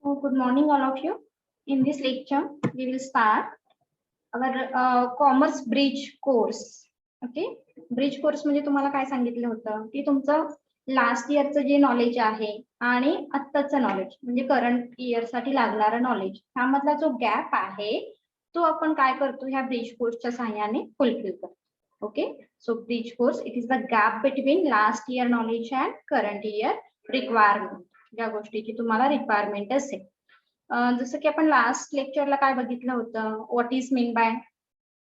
Good morning, all of you. In this lecture, we will start our commerce bridge course. Okay, bridge course म्हणजे तुम्हाला काय सांगितलं होतं की तुमचं लास्ट इयरचं जे नॉलेज आहे आणि आत्ताचं नॉलेज म्हणजे करंट इयर साठी लागणारं नॉलेज ह्यामधला जो गॅप आहे तो आपण काय करतो ह्या ब्रिज कोर्सच्या सहाय्याने फुलफिल करतो. Okay, so bridge course it is the gap between last year knowledge and current year requirement, ज्या गोष्टीची तुम्हाला रिक्वायरमेंट असेल. जसं की आपण लास्ट लेक्चरला काय बघितलं होतं, what is mean by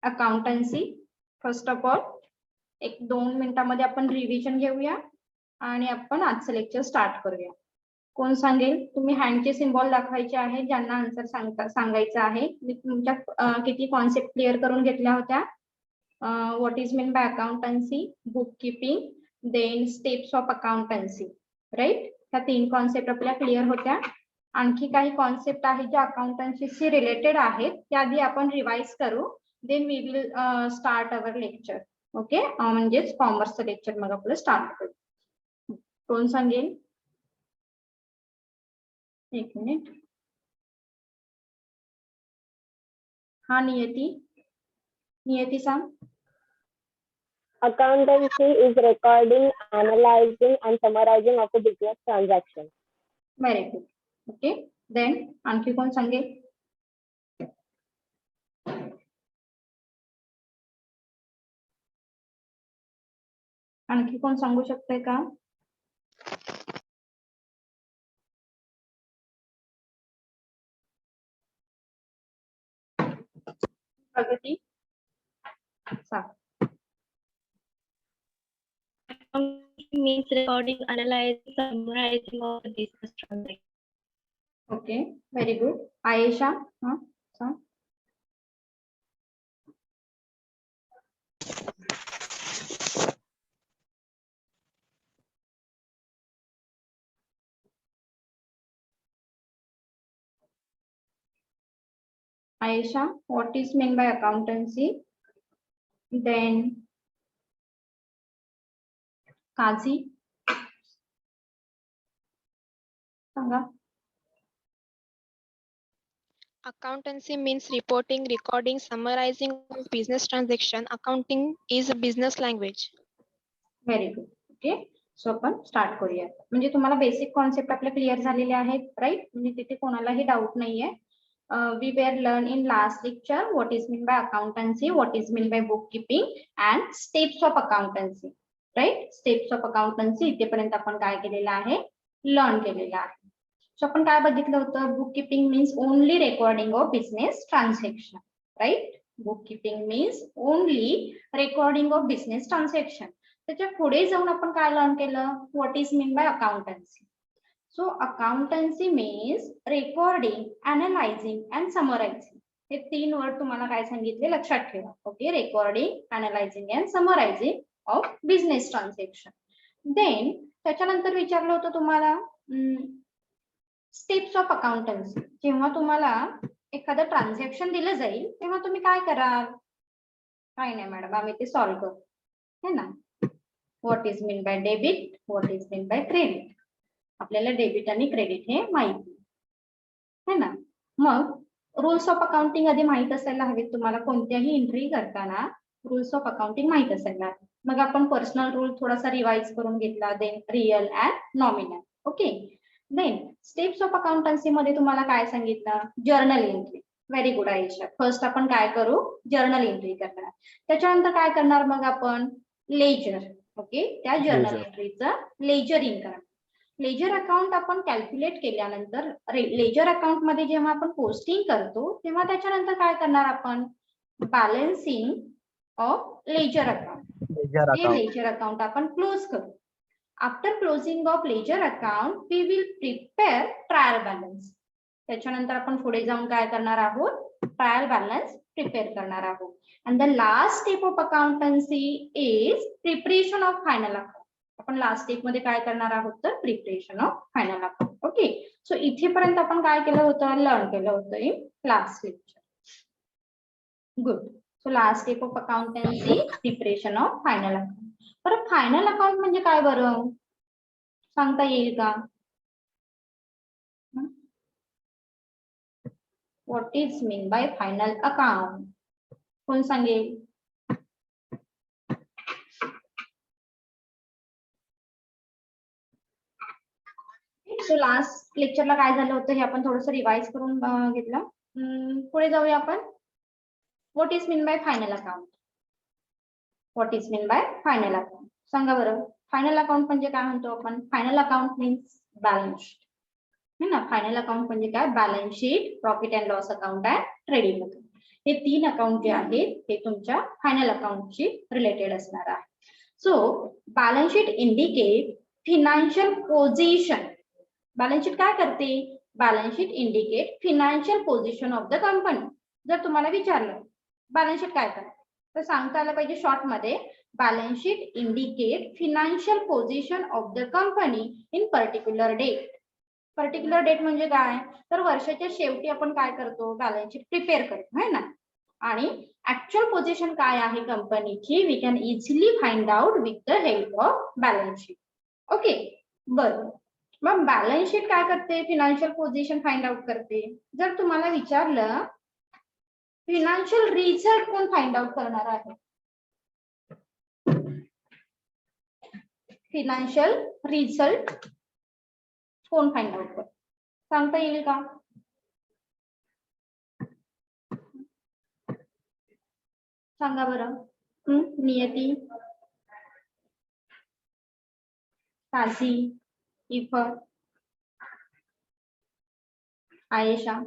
accountancy. First of all 1-2 मिनिटांमध्ये आपण रिव्हिजन घेऊया आणि आपण आजचं लेक्चर स्टार्ट करूया. कोण सांगेल? तुम्ही हँडचे सिम्बॉल दाखवायचे आहे ज्यांना आन्सर सांगायचं आहे. मी तुमच्या किती कॉन्सेप्ट क्लिअर करून घेतल्या होत्या. What is mean by accountancy, book keeping, then steps of accountancy, right. ह्या 3 कॉन्सेप्ट आपल्या क्लिअर होत्या. आणखी काही कॉन्सेप्ट आहेत ज्या अकाउंटन्सीशी रिलेटेड आहेत त्या आधी आपण रिवाइज करू, then we will start our lecture. Okay, म्हणजेच कॉमर्सचं लेक्चर मग आपलं स्टार्ट करू. कोण सांगेल? एक मिनिट. हा, नियती सांग. Accountancy is recording, analyzing, and summarizing of a business transaction. Very good. Okay, then आणखी कोण सांगेल? आणखी कोण सांगू शकते का? प्रगती सांग. Means recording, analyzing, summarizing of the business transaction. Okay, very good. Ayesha, हा सांग. Aisha, what is meant by accountancy? Then Kazi, सांगा. Accountancy means reporting, recording, summarizing of business transaction. Accounting is a business language. Very good. Okay, so आपण start करूया. म्हणजे तुम्हाला basic concept आपले clear झालेले आहेत, राईट. म्हणजे तिथे कोणालाही डाऊट नाहीये. We were learn in last lecture what is mean by accountancy, what is mean by book keeping and steps of accountancy, right. Steps of accountancy इथेपर्यंत आपण काय केलेलं आहे, लर्न केलेलं आहे. सो आपण काय बघितलं होतं, book keeping means only recording of business transaction, right. Book keeping means only recording of business transaction. त्याच्या पुढे जाऊन आपण काय लर्न केलं, what is mean by accountancy. So accountancy means recording, analysing and summarising. हे 3 वर्ड तुम्हाला काय सांगितले लक्षात ठेवा. Okay, recording, analysing and summarising of business transaction. Then त्याच्यानंतर विचारलं होतं तुम्हाला स्टेप्स ऑफ अकाउंटन्सी. जेव्हा तुम्हाला एखादं ट्रान्झॅक्शन दिलं जाईल तेव्हा तुम्ही काय कराल? काय नाही मॅडम, आम्ही ते सॉल्व्ह करू, है ना. What is mean bye debit, what is mean by credit. आपल्याला डेबिट आणि क्रेडिट हे माहिती है ना. मग रूल्स ऑफ अकाउंटिंग आधी माहित असायला हवेत तुम्हाला. कोणत्याही एंट्री करताना रूल्स ऑफ अकाउंटिंग माहित असायला. मग आपण पर्सनल रूल थोडासा रिवाइज करून घेतला, then real and nominal. Okay, then steps of accountancy मध्ये तुम्हाला काय सांगितलं, journal entry. Very good Ayesha. First आपण काय करू, जर्नल एंट्री करणार. त्याच्यानंतर काय करणार मग आपण, लेजर. ओके, त्या जर्नल एंट्रीचं लेजरिंग करणार. लेजर अकाउंट आपण कॅल्क्युलेट केल्यानंतर लेजर अकाउंट मध्ये जेव्हा आपण पोस्टिंग करतो तेव्हा त्याच्यानंतर काय करणार आपण, balancing of ledger account. Ledger account आपण क्लोज करू. After closing of ledger account we will prepare trial balance. त्याच्यानंतर आपण पुढे जाऊन काय करणार आहोत, ट्रायल बॅलन्स प्रिपेअर करणार आहोत. And the last step of accountancy is preparation of final account. आपण लास्ट स्टेप मध्ये काय करणार आहोत तर preparation of final account. Okay, so इथेपर्यंत आपण काय केलं होतं, लर्न केलं होतं in last lecture. Good. So last step of accountancy, preparation of final account. बरं, फायनल अकाउंट म्हणजे काय बरं, सांगता येईल का? What is mean bye final account? कोण सांगेल? सो लास्ट लेक्चरला काय झालं होतं हे आपण थोडंसं रिवाइज करून घेतलं. पुढे जाऊया आपण. What is mean bye final account? What is mean bye final account? सांगा बरं. फायनल अकाउंट म्हणजे काय म्हणतो आपण? Final account means balance sheet है ना. फायनल अकाउंट म्हणजे काय? Balance sheet, profit and loss account and trading account. हे 3 अकाउंट जे आहेत ते तुमच्या फायनल अकाउंटशी रिलेटेड असणार आहे. So balance sheet indicate financial position. Balance sheet काय करते? Balance sheet indicate financial position of the company. जर तुम्हाला विचारलं बॅलन्स शीट काय करते तर सांगता आलं पाहिजे शॉर्ट मध्ये, balance sheet indicate financial position of the company in particular date. Particular date म्हणजे काय? तर वर्षाच्या शेवटी आपण काय करतो? बॅलन्स शीट प्रिपेअर करतो है ना. आणि ऍक्च्युअल पोझिशन काय आहे कंपनीची we can easily find out with the help of balance sheet. Okay बरं. मग बॅलन्स शीट काय करते? फिनान्शियल पोझिशन फाइंड आउट करते. जर तुम्हाला विचारलं फिनान्शियल रिझल्ट कोण फाइंड आउट करणार आहे? फिनान्शियल रिझल्ट कोण फाइंड आउट करतो? सांगता येईल का? सांगा बरं. नियती, काझी, इफर, आयेशा.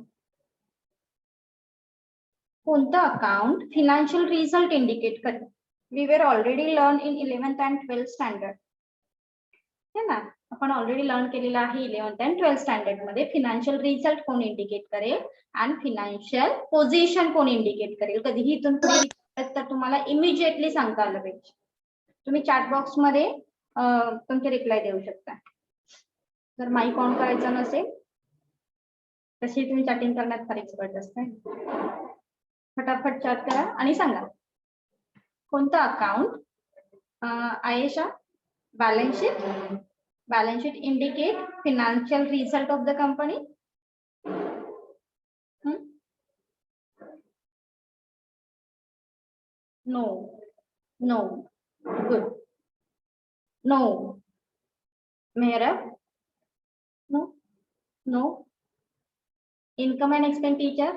कोणतं अकाउंट फिनान्शियल रिझल्ट इंडिकेट करते? We were already learn in 11th and 12th standard है ना. आपण ऑलरेडी लर्न केलेलं आहे 11th and 12th स्टँडर्ड मध्ये फिनान्शियल रिझल्ट कोण इंडिकेट करेल आणि फिनान्शियल पोझिशन कोण इंडिकेट करेल. कधीही इथून पुढे तर तुम्हाला इमिजिएटली सांगता आलं पाहिजे. तुम्ही चॅट बॉक्स मध्ये तुमचे रिप्लाय देऊ शकता. जर माईक ऑन करायचा नसेल तशी तुम्ही चॅटिंग करण्यात फार एक्सपर्ट असते. फटाफट चॅट करा आणि सांगा कोणतं account Ayesha balance sheet indicate financial result of the company. No no good. No Mehrab. No no. Income and expenditure.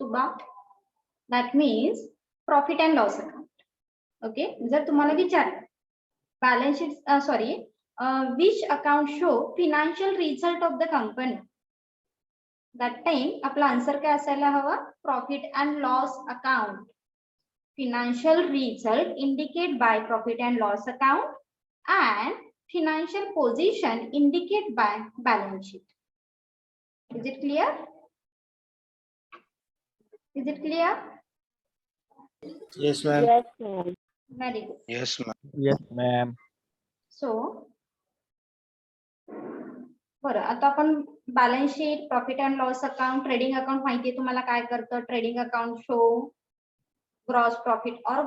Tuba. That means profit and loss account. Okay. जर तुम्हाला विचारलं balance sheet sorry which account show financial result of the company, that time आपला answer काय असायला हवा? Profit and loss account. Financial result indicate by profit and loss account and financial position indicate by balance sheet. Is it clear? Is it clear? Yes, ma'am. Yes, ma'am. Very good. Yes, ma'am. Yes, ma'am. So बरं, आता आपण balance sheet, profit and loss account, trading account माहिती आहे तुम्हाला काय करतं. Trading account show gross profit और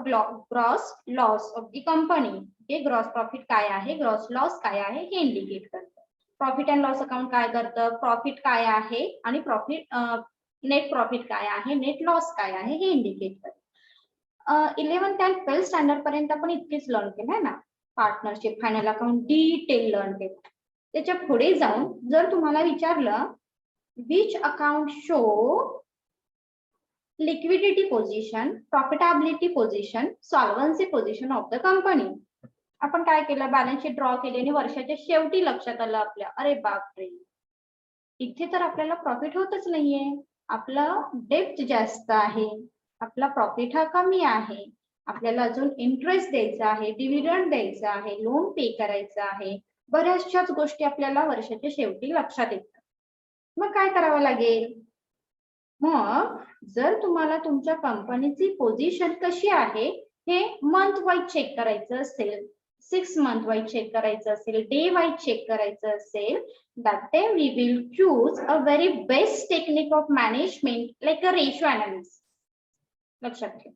gross loss of the company. Okay. Gross profit काय आहे, ग्रॉस लॉस काय आहे हे इंडिकेट करतं. प्रॉफिट अँड लॉस अकाउंट काय करतं? प्रॉफिट काय आहे आणि प्रॉफिट नेट प्रॉफिट काय आहे, नेट लॉस काय आहे हे इंडिकेट करतं. 11th and 12th स्टँडर्ड पर्यंत आपण इतकेच लर्न केलं आहे ना. Partnership, final account detail learn केलं. त्याच्या पुढे जाऊन जर तुम्हाला विचारलं which account show liquidity position, profitability position, solvency position of the company, आपण काय केलं? बॅलन्स शीट ड्रॉ केली आणि वर्षाच्या शेवटी लक्षात आलं आपल्या अरे बापरे इथे तर आपल्याला प्रॉफिट होतच नाहीये, आपलं डेप्ट जास्त आहे, आपला प्रॉफिट हा कमी आहे, आपल्याला अजून इंटरेस्ट द्यायचा आहे, डिव्हिडंड द्यायचा आहे, लोन पे करायचं आहे, बऱ्याचशाच गोष्टी आपल्याला वर्षाच्या शेवटी लक्षात येतात. मग काय करावं लागेल? मग जर तुम्हाला तुमच्या कंपनीची पोझिशन कशी आहे हे मंथ वाईज चेक करायचं असेल, 6 month वाईज चेक करायचं असेल, डे वाईज चेक करायचं असेल, that time we will choose a very best technique of management like a ratio analysis. लक्षात ठेवा.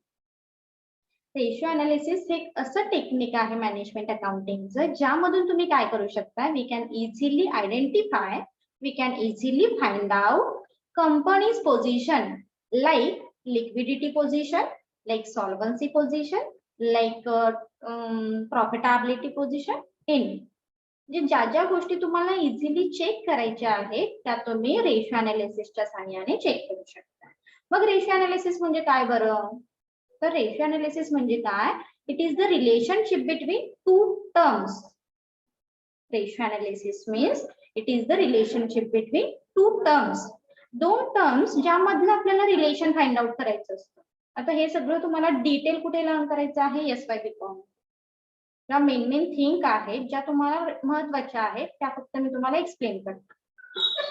रेशिओ अनालिसिस हे असं टेक्निक आहे मॅनेजमेंट अकाउंटिंगचं ज्यामधून तुम्ही काय करू शकता? We can easily identify, we can easily find out company's position, like liquidity position, like solvency position, like profitability position, any. म्हणजे ज्या ज्या गोष्टी तुम्हाला इझिली चेक करायच्या आहेत त्या तुम्ही रेशो अनालिसिसच्या साहाय्याने चेक करू शकता. मग रेशो अनालिसिस म्हणजे काय बरं? तर रेशो अनालिसिस म्हणजे काय? It is the relationship between two terms. Ratio analysis means it is the relationship between two terms. दोन टर्म्स ज्यामधलं आपल्याला रिलेशन फाइंड आउट करायचं असतं. आता हे सगळं तुम्हाला डिटेल कुठे लर्न करायचं आहे? SYBCom. ज्या मेन थिंक आहेत ज्या तुम्हाला महत्वाच्या आहेत त्या फक्त मी तुम्हाला एक्सप्लेन करते.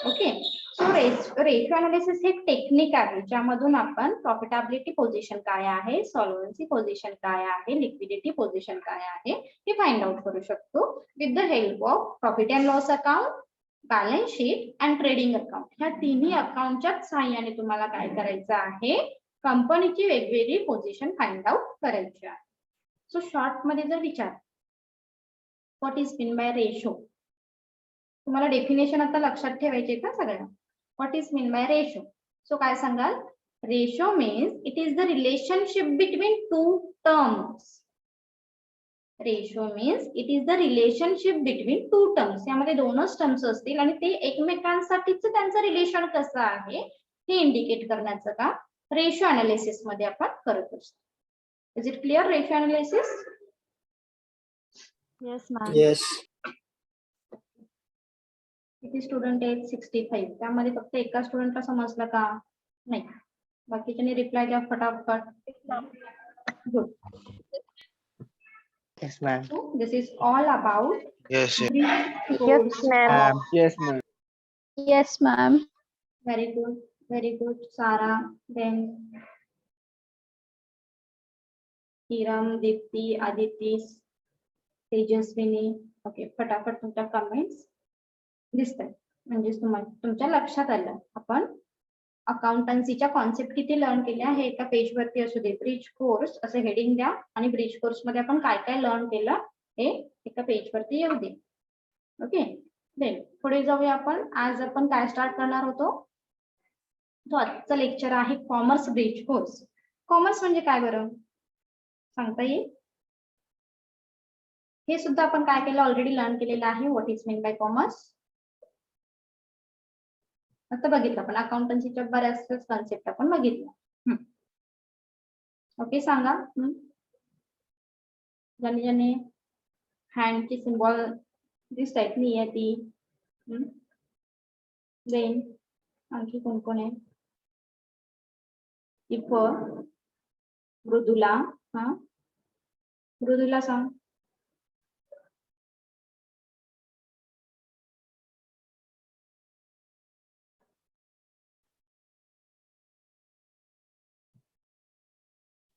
ओके. सो रेशो अनालिसिस हे टेक्निक आहे ज्यामधून आपण प्रॉफिटेबिलिटी पोझिशन काय आहे, सॉल्व्हन्सी पोझिशन काय आहे, लिक्विडिटी पोझिशन काय आहे हे फाइंड आउट करू शकतो with the help of profit and loss account, balance sheet and trading account. ह्या तिन्ही अकाउंटच्या सहाय्याने तुम्हाला काय करायचं आहे? कंपनीची वेगवेगळी पोझिशन फाइंड आउट करायची आहे. सो शॉर्ट मध्ये जर विचार what is mean bye ratio, तुम्हाला डेफिनेशन आता लक्षात ठेवायचे का सगळ्यांना? What is mean bye ratio? So काय सांगाल? Ratio means it is the relationship between two terms. Ratio means it is the relationship between two terms. यामध्ये दोनच टर्म्स असतील आणि ते एकमेकांसाठीच त्यांचं रिलेशन कसं आहे हे इंडिकेट करण्याचं का रेशो अनालिसिस मध्ये आपण करत असतो. Is it clear? Ratio analysis. Yes, ma'am. Yes. किती स्टुडंट आहेत? 65. त्यामध्ये फक्त एका स्टुडंटला समजलं का? नाही. बाकीच्यांनी रिप्लाय द्या फटाफट. Good. Yes, ma'am. So this is all about Yes, yes. brief Yes, course ma'am. of- Yes, ma'am. Yes, ma'am. Very good, very good, Sarah. Then Hiram, Dipti, Aditi, Tejaswini. Okay, फटाफट तुमच्या कमेंट्स दिसतात म्हणजे तुम्हाला तुमच्या लक्षात आलं. आपण अकाउंटन्सीच्या कॉन्सेप्ट किती लर्न केल्या हे एका पेज वरती असू दे. ब्रिज कोर्स असं हेडिंग द्या आणि ब्रिज कोर्स मध्ये आपण काय काय लर्न केलं हे एका पेज वरती येऊ दे. ओके. देन पुढे जाऊया आपण. आज आपण काय स्टार्ट करणार होतो? तो आजचं लेक्चर आहे कॉमर्स ब्रिज कोर्स. कॉमर्स म्हणजे काय बरं सांगता येईल? हे सुद्धा आपण काय केलं? ऑलरेडी लर्न केलेलं आहे. What is mean bye commerce. आता बघितलं आपण अकाउंटन्सीच्या बऱ्याच कॉन्सेप्ट आपण बघितलं. ओके, सांगा. ज्याने ज्याने हँडची सिम्बॉल दिसतायत नियती. देन आणखी कोण कोण आहे? इफ, मृदुला. हा, मृदुला सांग.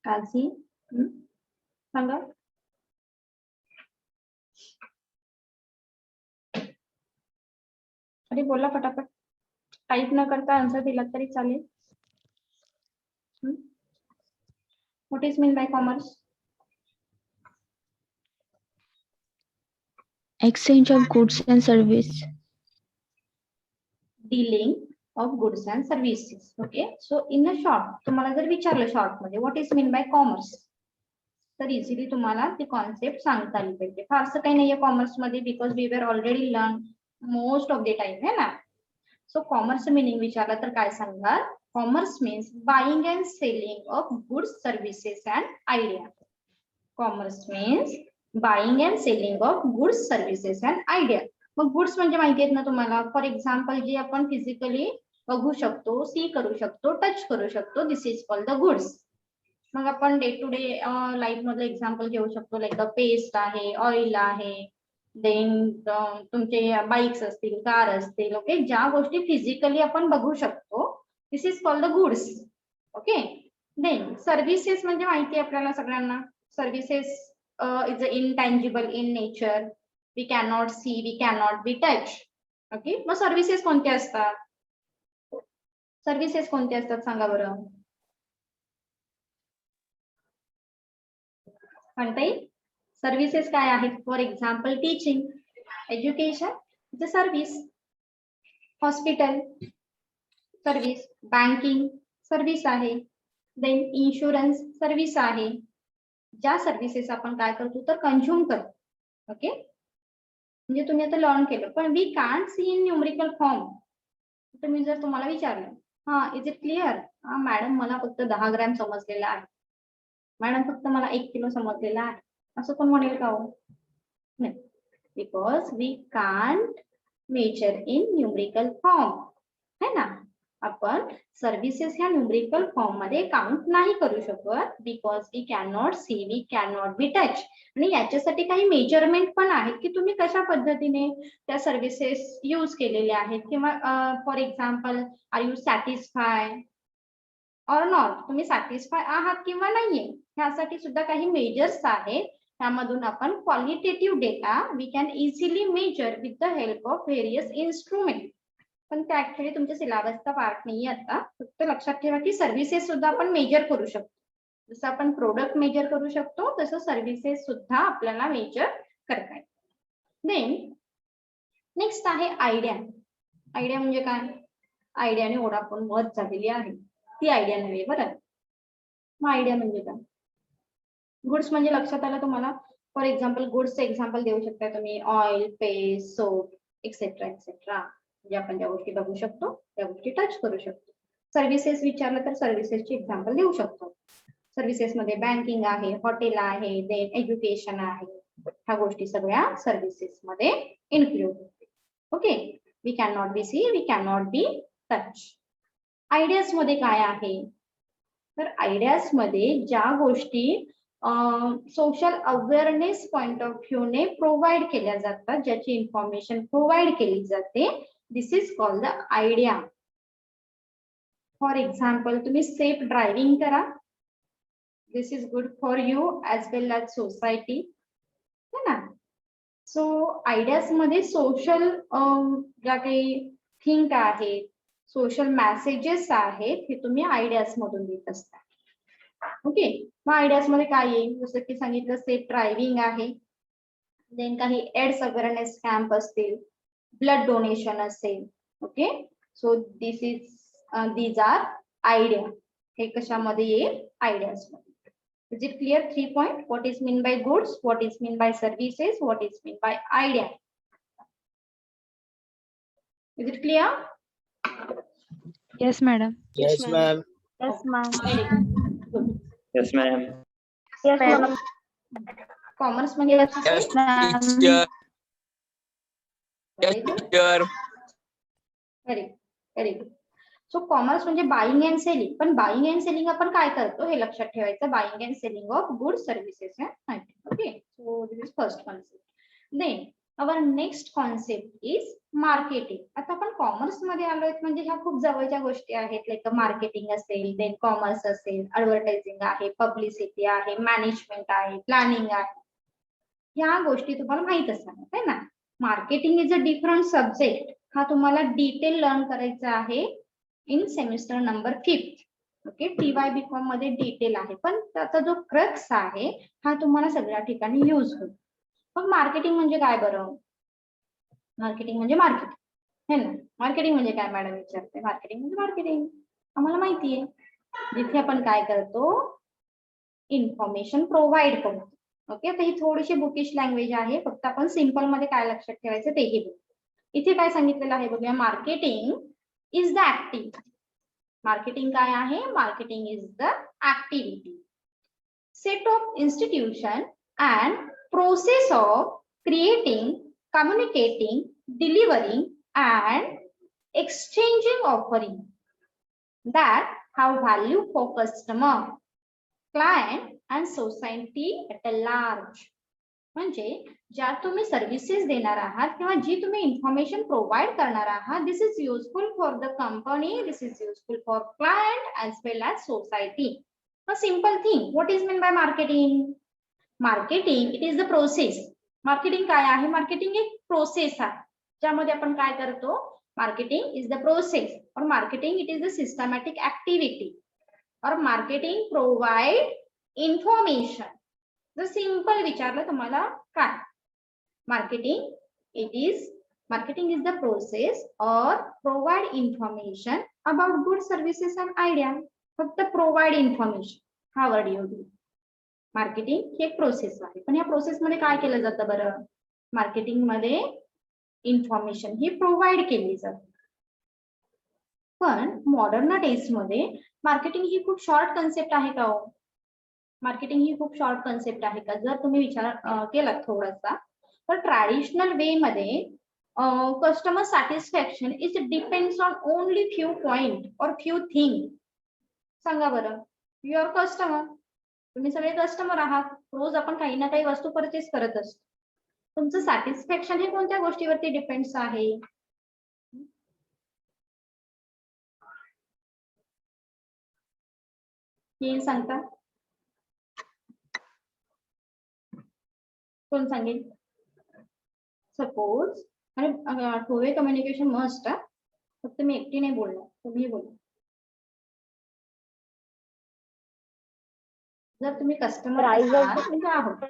काझी. सांगा. अरे बोला फटाफट. टाईप न करता आन्सर दिला तरी चालेल. What is mean bye commerce? Exchange of goods and service. Dealing of goods and services. Okay. So in a short तुम्हाला जर विचारलं शॉर्ट मध्ये what is mean bye commerce तर इझिली तुम्हाला ती कॉन्सेप्ट सांगता आली पाहिजे. फारसं काही नाहीये कॉमर्स मध्ये because we were already learn most of the time है ना. सो कॉमर्स मिनिंग विचारला तर काय सांगाल? Commerce means buying and selling of goods services and idea. Commerce means buying and selling of goods services and idea. मग goods म्हणजे माहिती आहेत ना तुम्हाला. फॉर एक्झाम्पल जे आपण फिजिकली बघू शकतो, सी करू शकतो, टच करू शकतो, this is called the goods. मग आपण डे टू डे लाईफ मधलं एक्झाम्पल घेऊ शकतो. लाईक पेस्ट आहे, ऑइल आहे, देन तुमचे बाईक्स असतील, कार असतील. ओके, ज्या गोष्टी फिजिकली आपण बघू शकतो this is called the goods. Okay. Then services म्हणजे माहिती आहे आपल्याला सगळ्यांना. Services is intangible in nature. We cannot see, we cannot be touch. Okay. मग सर्व्हिसेस कोणत्या असतात? सर्व्हिसेस कोणत्या असतात सांगा बरं. सांगता येईल? सर्व्हिसेस काय आहेत? For example teaching, education is a service. Hospital service, banking service आहे, देन इन्शुरन्स सर्व्हिस आहे. ज्या सर्व्हिसेस आपण काय करतो तर कन्झ्युम करतो. ओके, म्हणजे तुम्ही आता लर्न केलं, पण we can't see in numerical form. तुम्ही जर तुम्हाला विचारलं, हा इज इट क्लिअर, हा मॅडम मला फक्त 10 ग्रॅम समजलेला आहे, मॅडम फक्त मला 1 किलो समजलेला आहे, असं कोण म्हणेल का हो? नाही, because we can't measure in numerical form, है ना. आपण सर्व्हिसेस ह्या न्यूमरिकल फॉर्म मध्ये काउंट नाही करू शकत, because we can not see, we can not be touch. आणि याच्यासाठी काही मेजरमेंट पण आहेत की तुम्ही कशा पद्धतीने त्या सर्व्हिसेस यूज केलेल्या आहेत, किंवा for example are you satisfy or not, तुम्ही सॅटिस्फाय आहात किंवा नाहीये, ह्यासाठी सुद्धा काही मेजर्स आहेत. त्यामधून आपण qualitative data we can easily measure with the help of various instrument. पण ते ऍक्च्युली तुमच्या सिलेबसचा पार्ट नाही आता. फक्त लक्षात ठेवा की सर्व्हिसेस सुद्धा आपण मेजर करू शकतो. जसं आपण प्रोडक्ट मेजर करू शकतो तसं सर्व्हिसेस सुद्धा आपल्याला मेजर करता येईल. देन नेक्स्ट आहे आयडिया. आयडिया म्हणजे काय? आयडियाने ओढापण मत झालेली आहे, ती आयडिया नव्हे बरं. मग आयडिया म्हणजे काय? गुड्स म्हणजे लक्षात आलं तुम्हाला? फॉर एक्झाम्पल गुड्सचं एक्झाम्पल देऊ शकता तुम्ही, oil, paste, soap etcetera etcetera. म्हणजे आपण ज्या गोष्टी बघू शकतो त्या गोष्टी टच करू शकतो. सर्व्हिसेस विचारलं तर सर्व्हिसेसची एक्झाम्पल देऊ शकतो. सर्व्हिसेस मध्ये बँकिंग आहे, हॉटेल आहे, देन एज्युकेशन आहे, ह्या गोष्टी सगळ्या सर्व्हिसेस मध्ये इन्क्लूड होते. Okay, we can not be see, we can not be touch. Ideas मध्ये काय आहे? तर आयडियाज मध्ये ज्या गोष्टी social awareness point of view ने प्रोव्हाइड केल्या जातात, ज्याची इन्फॉर्मेशन प्रोव्हाइड केली जाते, this is called the idea. For example तुम्ही सेफ ड्रायव्हिंग करा, this is good for you as well as society, है ना. सो आयडियाज मध्ये सोशल ज्या काही थिंक आहेत, सोशल मेसेजेस आहेत, हे तुम्ही आयडियाज मधून देत असता. ओके, मग आयडियाज मध्ये काय येईल? जसं की सांगितलं सेफ ड्रायव्हिंग आहे, देन काही एड्स अवेअरनेस कॅम्प असतील, ब्लड डोनेशन असेल. Okay, so these are idea. हे कशामध्ये येईल? आयडियाज मध्ये. Is it clear? 3 point. What is mean by goods? What is mean by services? What is mean by idea? Is it clear? Yes, madam. Yes, ma'am. Yes, ma'am. Very good. Yes, ma'am. Yes, ma'am. Commerce म्हणजे काय Yes, असेल? teacher. Yes, Very good. teacher. Very good. So commerce म्हणजे buying and selling. पण buying and selling आपण काय करतो हे लक्षात ठेवायचं. Buying and selling of goods services. Okay, so this is first concept. Then our next concept is marketing. आता आपण कॉमर्स मध्ये आलोय म्हणजे ह्या खूप जवळच्या गोष्टी आहेत. लाईक मार्केटिंग असेल, देन कॉमर्स असेल, ऍडव्हर्टायझिंग आहे, पब्लिसिटी आहे, मॅनेजमेंट आहे, प्लॅनिंग आहे. ह्या गोष्टी तुम्हाला माहित असतात है ना. Marketing is a different subject. हा तुम्हाला डिटेल लर्न करायचा आहे in semester number 5. Okay, TY-BCom मध्ये डिटेल आहे, पण त्याचा जो क्रक्स आहे हा तुम्हाला सगळ्या ठिकाणी यूज होईल. मग मार्केटिंग म्हणजे काय बरं? मार्केटिंग म्हणजे मार्केटिंग है ना. मार्केटिंग म्हणजे काय मॅडम विचारते? मार्केटिंग म्हणजे मार्केटिंग, आम्हाला माहिती आहे. जिथे आपण काय करतो, इन्फॉर्मेशन प्रोव्हाइड करतो. ओके, तर ही थोडीशी बुकिश लँग्वेज आहे, फक्त आपण सिंपल मध्ये काय लक्षात ठेवायचं तेही बघू. इथे काय सांगितलेलं आहे बघूया. Marketing is the activity. Marketing काय आहे? Marketing is the activity. Set of institution and process of creating, communicating, delivering and exchanging offering that have value for customer, client and society at a large. म्हणजे ज्या तुम्ही services देणार आहात किंवा जी तुम्ही information provide करणार आहात, this is useful for the company, this is useful for client as well as society. A simple thing. What is mean by marketing? Marketing it is the process. Marketing काय आहे? Marketing एक process आहे ज्यामध्ये आपण काय करतो. Marketing is the process और marketing it is the systematic activity और मार्केटिंग प्रोव्हाइड इन्फॉर्मेशन. जर सिंपल विचारलं तुम्हाला काय? Marketing is the process or provide information about good services and idea. फक्त प्रोव्हाइड इन्फॉर्मेशन हा वर्ड यूज. मार्केटिंग ही एक process आहे, पण या प्रोसेस मध्ये काय केलं जातं बरं? मार्केटिंग मध्ये इन्फॉर्मेशन ही प्रोव्हाइड केली जाते. पण मॉडर्न डेज मध्ये मार्केटिंग ही खूप शॉर्ट कन्सेप्ट आहे का हो? मार्केटिंग ही खूप शॉर्ट कन्सेप्ट आहे का? जर तुम्ही विचार केला थोडासा, तर ट्रॅडिशनल वे मध्ये customer satisfaction is depends on only few point और फ्यू थिंग. सांगा बरं. युअर कस्टमर, तुम्ही सगळे कस्टमर आहात. रोज आपण काही ना काही वस्तू परचेस करत असतो. तुमचं सॅटिस्फॅक्शन हे कोणत्या गोष्टीवरती डिपेंड्स आहे? हे सांगता कोण सांगेल? सपोज, आणि टू वे कम्युनिकेशन मस्ट. फक्त मी एकटी नाही बोलणार, तुम्ही बोला. जर तुम्ही कस्टमर Price of the म्हणजे आहोत,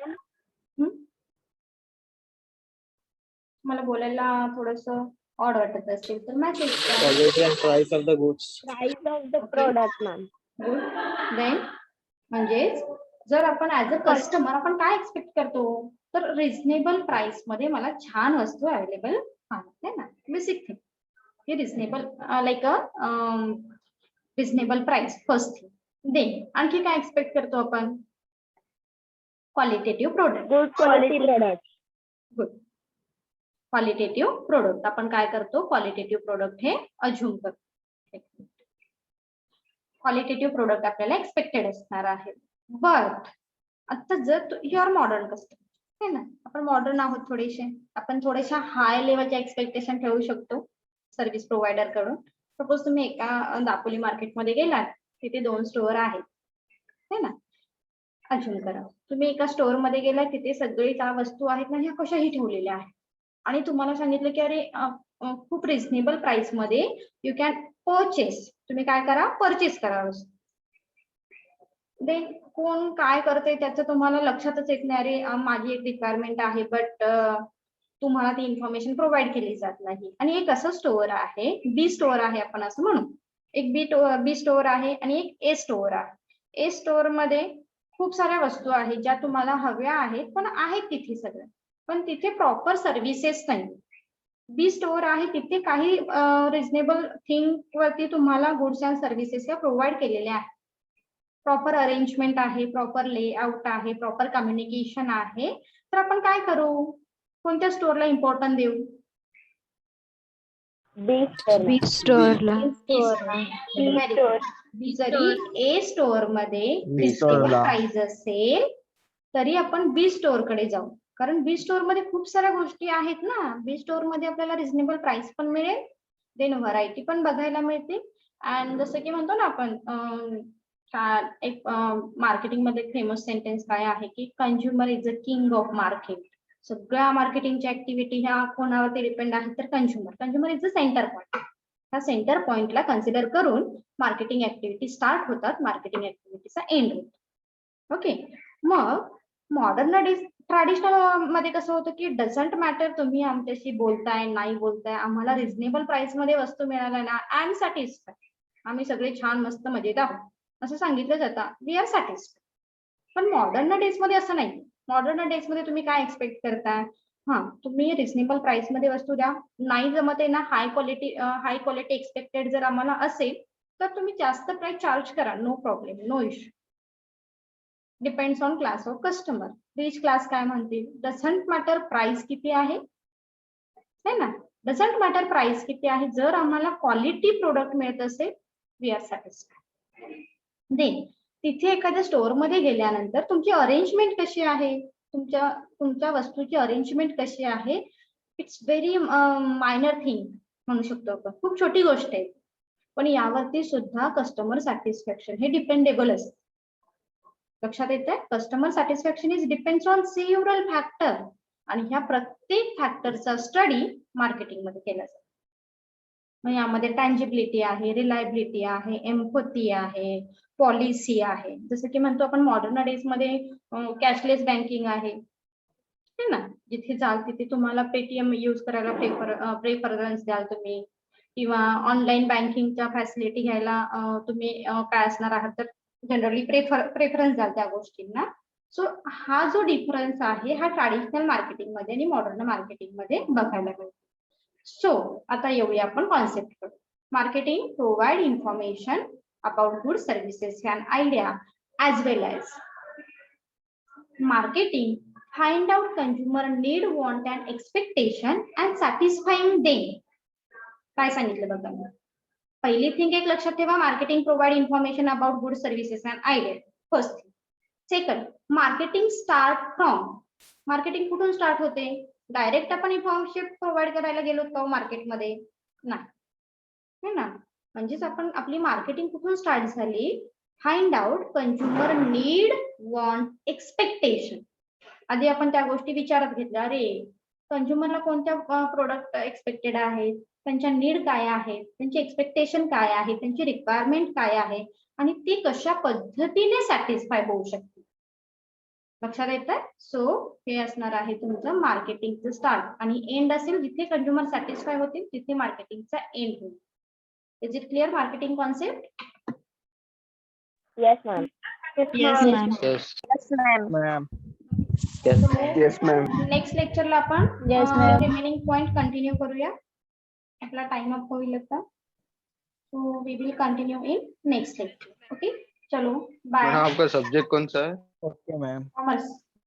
मला बोलायला थोडस ऑड वाटत असेल तर मेसेज करा. Quality and price of the goods. price of the product, ma'am. Good. Then म्हणजेच जर आपण ऍज अ कस्टमर आपण काय एक्सपेक्ट करतो, तर रिझनेबल प्राइस मध्ये मला छान वस्तू अवेलेबल आहे ना. बेसिक थिंग हे reasonable, like a reasonable price first thing. Then आणखी काय एक्सपेक्ट करतो आपण? Qualitative product. Good quality product. Good. Qualitative product आपण काय करतो? क्वालिटेटिव्ह प्रोडक्ट हे अज्युम करतो. क्वालिटेटिव्ह प्रोडक्ट आपल्याला एक्सपेक्टेड असणार आहे. बट आता जर यू आर मॉडर्न कस्टमर है ना, आपण मॉडर्न आहोत थोडेसे, आपण थोड्याशा हाय लेवलच्या एक्सपेक्टेशन ठेवू शकतो सर्व्हिस प्रोव्हायडर कडून. सपोज तुम्ही एका दापोली मार्केटमध्ये गेलात, तिथे 2 स्टोअर आहेत है ना. अज्युम करा तुम्ही एका स्टोअर मध्ये गेलात, तिथे सगळे ज्या वस्तू आहेत ना ह्या कशाही ठेवलेल्या आहेत, आणि तुम्हाला सांगितलं की अरे खूप रिझनेबल प्राइस मध्ये यू कॅन परचेस. तुम्ही काय करा? परचेस करा वस्तू. देन कोण काय करते त्याचं तुम्हाला लक्षातच येत नाही. अरे माझी एक रिक्वायरमेंट आहे, बट तुम्हाला ती इन्फॉर्मेशन प्रोव्हाइड केली जात नाही. आणि एक असं स्टोअर आहे, बी स्टोअर आहे आपण असं म्हणू. एक बी स्टोअर आहे आणि एक ए स्टोअर आहे. ए स्टोअर मध्ये खूप साऱ्या वस्तू आहेत ज्या तुम्हाला हव्या आहेत, पण आहेत तिथे सगळ्या, पण तिथे प्रॉपर सर्व्हिसेस नाही. बी स्टोअर आहे तिथे काही रिझनेबल थिंग वरती तुम्हाला गुड्स अँड सर्व्हिसेस या प्रोव्हाइड केलेल्या आहेत. प्रॉपर अरेंजमेंट आहे, प्रॉपर लेआउट आहे, प्रॉपर कम्युनिकेशन आहे. तर आपण काय करू? कोणत्या स्टोअरला इम्पॉर्टन्स देऊ? B store. Big store ला. जरी ए स्टोअर मध्ये B रिझनेबल store ला. प्राइस असेल तरी आपण बी स्टोअर कडे जाऊ, कारण बी स्टोअर मध्ये खूप साऱ्या गोष्टी आहेत ना. बी स्टोअर मध्ये आपल्याला रिझनेबल प्राइस पण मिळेल, देन व्हरायटी पण बघायला मिळते. अँड जसं की म्हणतो ना आपण एक मार्केटिंग मध्ये फेमस सेंटेन्स काय आहे की consumer is a king of market. सगळ्या मार्केटिंगच्या ऍक्टिव्हिटी ह्या कोणावरती डिपेंड आहेत? तर consumer is the centre point. त्या सेंटर पॉइंटला कन्सिडर करून मार्केटिंग ऍक्टिव्हिटी स्टार्ट होतात, मार्केटिंग ऍक्टिव्हिटीचा एंड होतो. ओके. मग मॉडर्न डेज ट्रॅडिशनल मध्ये कसं होतं की डझंट मॅटर तुम्ही आमच्याशी बोलताय नाही बोलताय, आम्हाला रिझनेबल प्राइस मध्ये वस्तू मिळाल्या ना आय एम सॅटिस्फाय, आम्ही सगळे छान मस्त मजेत आहोत असं सांगितलं जातं. We are satisfy. पण मॉडर्न डेज मध्ये असं नाही. मॉडर्न डेज मध्ये तुम्ही काय एक्सपेक्ट करताय? तुम्ही रिझनेबल प्राइस मध्ये वस्तू द्या, नाही जमत आहे ना हाय क्वालिटी एक्सपेक्टेड जर आम्हाला असेल तर तुम्ही जास्त प्राइस चार्ज करा, no problem, no issue. Depends on class of customer. Rich class काय म्हणतील? डझंट मॅटर प्राइस किती आहे ना, डझंट मॅटर प्राइस किती आहे, जर आम्हाला क्वालिटी प्रोडक्ट मिळत असेल वी आर सॅटिस्फाय. देन तिथे एखाद्या स्टोअर मध्ये गेल्यानंतर तुमची अरेंजमेंट कशी आहे, तुमच्या वस्तूची अरेंजमेंट कशी आहे, इट्स व्हेरी मायनर थिंग म्हणू शकतो आपण, खूप छोटी गोष्ट आहे. पण यावरती सुद्धा कस्टमर सॅटिस्फॅक्शन हे डिपेंडेबल असते. लक्षात येत आहे? Customer satisfaction is depends on several factor, आणि ह्या प्रत्येक फॅक्टरचा स्टडी मार्केटिंग मध्ये केला जातो. मग यामध्ये टँजिबिलिटी आहे, रिलायबिलिटी आहे, एम्पथी आहे, पॉलिसी आहे. जसं की म्हणतो आपण मॉडर्न डेज मध्ये कॅशलेस बँकिंग आहे ना, जिथे जाल तिथे तुम्हाला पेटीएम यूज करायला प्रेफरन्स द्याल तुम्ही. किंवा ऑनलाईन बँकिंगच्या फॅसिलिटी घ्यायला तुम्ही काय असणार आहात तर जनरली प्रेफरन्स द्याल त्या गोष्टींना. सो हा जो डिफरन्स आहे हा ट्रॅडिशनल मार्केटिंग मध्ये आणि मॉडर्न मार्केटिंग मध्ये बघायला मिळतो. सो आता येऊया आपण concept. Marketing provide information about good services and idea as well as marketing find out consumer need, want and expectation and satisfying them. काय सांगितलं बघा मी. पहिली थिंग एक लक्षात ठेवा, marketing provide information about good services and idea. First thing. Second, marketing start from. Marketing कुठून start होते? Direct आपण इन्फॉर्मेशन प्रोव्हाइड करायला गेलो का मार्केटमध्ये? नाही ना. म्हणजेच आपण आपली मार्केटिंग कुठून स्टार्ट झाली? Find out consumer need, want, expectation. आधी आपण त्या गोष्टी विचारात घेतल्या. अरे कंझ्युमरला कोणत्या प्रोडक्ट एक्सपेक्टेड आहेत, त्यांच्या नीड काय आहेत, त्यांची एक्सपेक्टेशन काय आहे, त्यांची रिक्वायरमेंट काय आहे आणि ती कशा पद्धतीने सॅटिस्फाय होऊ शकते. लक्षात येतं? सो हे असणार आहे तुमचं मार्केटिंगचं स्टार्ट आणि एंड असेल जिथे कंझ्युमर सॅटिस्फाय होतील तिथे मार्केटिंगचा एंड होईल. Is it clear marketing concept? Yes, ma'am. Yes, ma'am. Yes, ma'am. Yes, ma'am. Next लेक्चरला आपण Yes, ma'am. Remaining point continue करूया. आपला टाइम अप होईल आता. So we will continue in next lecture. Okay, चलो बाय. आपका subject कौन सा है? Okay, ma'am. कॉमर्स.